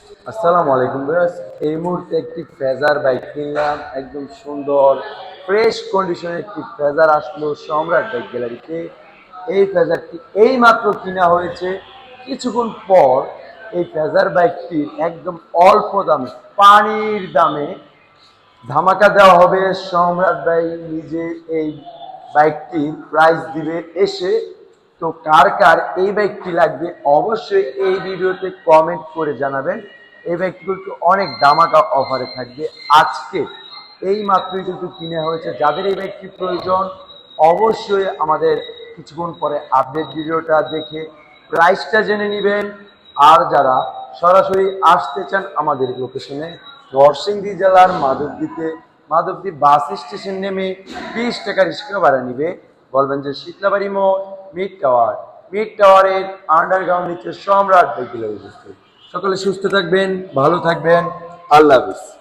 আসসালামু আলাইকুম ভাইয়াস। এই মুহূর্তে একটি ফেজার বাইক কিনলাম, একদম সুন্দর ফ্রেশ কন্ডিশনের একটি ফেজার আসলো সম্রাট বাইক গ্যালারিতে। এই ফেজারটি এই মাত্র কিনা হয়েছে। কিছুক্ষণ পর এই ফেজার বাইকটি একদম অল্প দামে, পানির দামে ধামাকা দেওয়া হবে। সম্রাট ভাই নিজে এই বাইকটির প্রাইস দিবে এসে। তো কার কার এই বাইকটি লাগবে অবশ্যই এই ভিডিওতে কমেন্ট করে জানাবেন। এই বাইকটি কিন্তু অনেক ধামাকা অফারে থাকবে আজকে। এই মাত্রই কিন্তু কিনে হয়েছে। যাদের এই বাইকটি প্রয়োজন অবশ্যই আমাদের কিছুক্ষণ পরে আপডেট ভিডিওটা দেখে প্রাইসটা জেনে নেবেন। আর যারা সরাসরি আসতে চান আমাদের লোকেশনে, নরসিংদী জেলার মাধবদীতে, মাধবদী বাস স্টেশন নেমে 20 টাকা রিক্সা ভাড়া নিবে। বলবেন যে শীতলাবাড়ি মোড়, মিড টাওয়ার, মিড টাওয়ারের আন্ডারগ্রাউন্ড নিচে সম্রাট বাইক গ্যালারি। সকলে সুস্থ থাকবেন, ভালো থাকবেন। আল্লাহ হাফিজ।